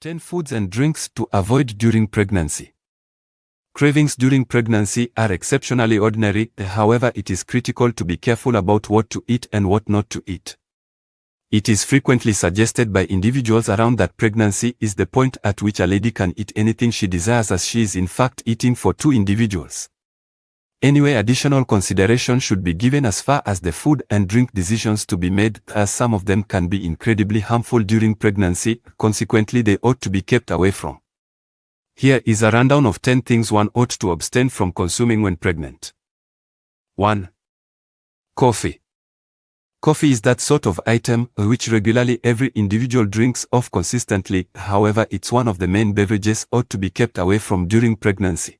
10 foods and drinks to avoid during pregnancy. Cravings during pregnancy are exceptionally ordinary, however it is critical to be careful about what to eat and what not to eat. It is frequently suggested by individuals around that pregnancy is the point at which a lady can eat anything she desires, as she is in fact eating for 2 individuals. Anyway, additional consideration should be given as far as the food and drink decisions to be made, as some of them can be incredibly harmful during pregnancy, consequently they ought to be kept away from. Here is a rundown of 10 things one ought to abstain from consuming when pregnant. 1. Coffee. Coffee is that sort of item which regularly every individual drinks off consistently, however it's one of the main beverages ought to be kept away from during pregnancy.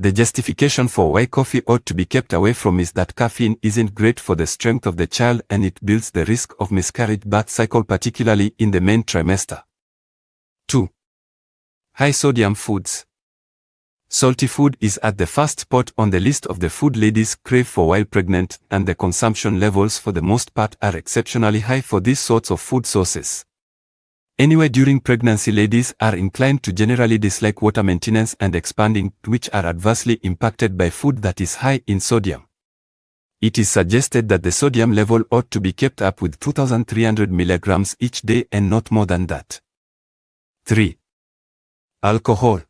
The justification for why coffee ought to be kept away from is that caffeine isn't great for the strength of the child and it builds the risk of miscarriage birth cycle, particularly in the main trimester. 2. High sodium foods. Salty food is at the first spot on the list of the food ladies crave for while pregnant, and the consumption levels for the most part are exceptionally high for these sorts of food sources. Anyway, during pregnancy ladies are inclined to generally dislike water maintenance and expanding, which are adversely impacted by food that is high in sodium. It is suggested that the sodium level ought to be kept up with 2,300 mg each day and not more than that. 3. Alcohol.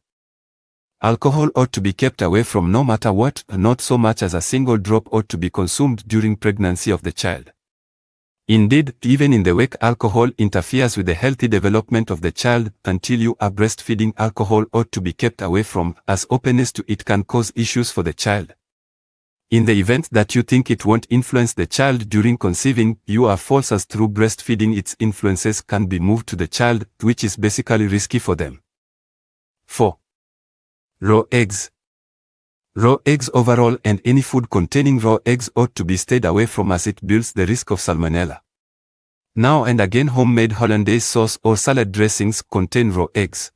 Alcohol ought to be kept away from no matter what, not so much as a single drop ought to be consumed during pregnancy of the child. Indeed, even in the wake, alcohol interferes with the healthy development of the child. Until you are breastfeeding, alcohol ought to be kept away from, as openness to it can cause issues for the child. In the event that you think it won't influence the child during conceiving, you are false, as through breastfeeding its influences can be moved to the child, which is basically risky for them. 4. Raw eggs. Raw eggs overall and any food containing raw eggs ought to be stayed away from, as it builds the risk of salmonella. Now and again, homemade hollandaise sauce or salad dressings contain raw eggs.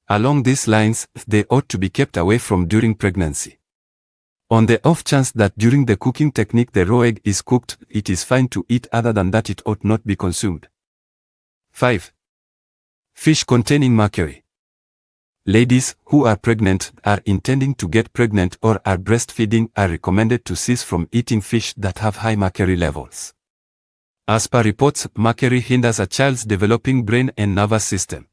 Along these lines, they ought to be kept away from during pregnancy. On the off chance that during the cooking technique the raw egg is cooked, it is fine to eat. Other than that, it ought not be consumed. 5. Fish containing mercury. Ladies who are pregnant, are intending to get pregnant, or are breastfeeding are recommended to cease from eating fish that have high mercury levels. As per reports, mercury hinders a child's developing brain and nervous system.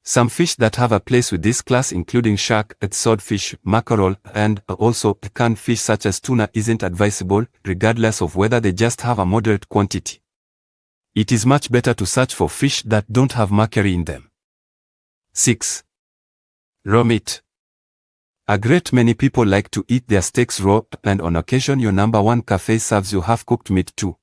Some fish that have a place with this class, including shark, swordfish, mackerel, and also canned fish such as tuna, isn't advisable, regardless of whether they just have a moderate quantity. It is much better to search for fish that don't have mercury in them. 6. Raw meat. A great many people like to eat their steaks raw, and on occasion your number one cafe serves you half-cooked meat too.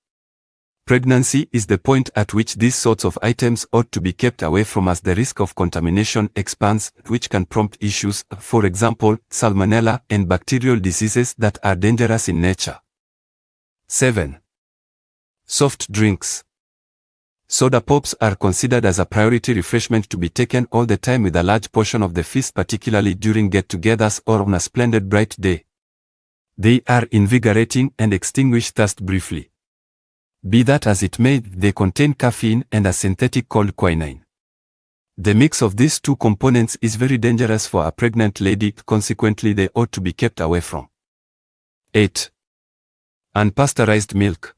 Pregnancy is the point at which these sorts of items ought to be kept away from, as the risk of contamination expands, which can prompt issues, for example, salmonella and bacterial diseases that are dangerous in nature. 7. Soft drinks. Soda pops are considered as a priority refreshment to be taken all the time with a large portion of the feast, particularly during get-togethers or on a splendid bright day. They are invigorating and extinguish thirst briefly. Be that as it may, they contain caffeine and a synthetic called quinine. The mix of these two components is very dangerous for a pregnant lady, consequently they ought to be kept away from. 8. Unpasteurized milk.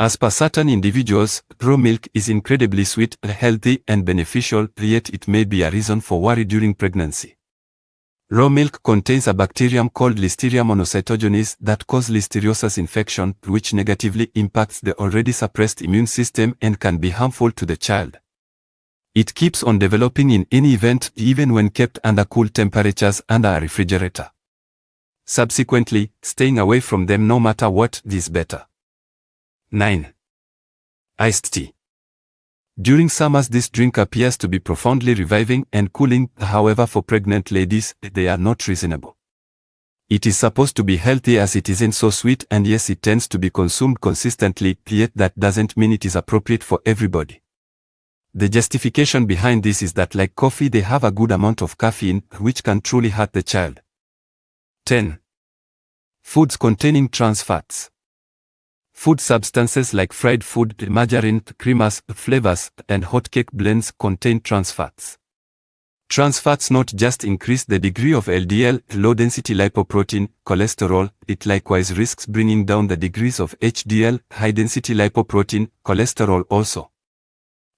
As per certain individuals, raw milk is incredibly sweet, healthy, and beneficial, yet it may be a reason for worry during pregnancy. Raw milk contains a bacterium called Listeria monocytogenes that causes listeriosis infection, which negatively impacts the already suppressed immune system and can be harmful to the child. It keeps on developing in any event, even when kept under cool temperatures under a refrigerator. Subsequently, staying away from them no matter what is better. 9. Iced tea. During summers this drink appears to be profoundly reviving and cooling, however for pregnant ladies, they are not reasonable. It is supposed to be healthy as it isn't so sweet, and yes, it tends to be consumed consistently, yet that doesn't mean it is appropriate for everybody. The justification behind this is that like coffee they have a good amount of caffeine, which can truly hurt the child. 10. Foods containing trans fats. Food substances like fried food, margarine, creamers, flavors, and hotcake blends contain trans fats. Trans fats not just increase the degree of LDL, low-density lipoprotein, cholesterol, it likewise risks bringing down the degrees of HDL, high-density lipoprotein, cholesterol also.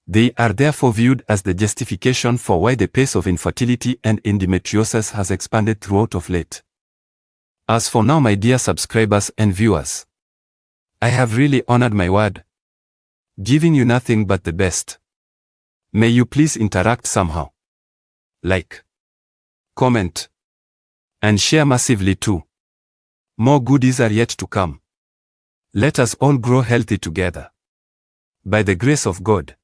They are therefore viewed as the justification for why the pace of infertility and endometriosis has expanded throughout of late. As for now, my dear subscribers and viewers, I have really honored my word, giving you nothing but the best. May you please interact somehow. Like, comment, and share massively too. More goodies are yet to come. Let us all grow healthy together. By the grace of God.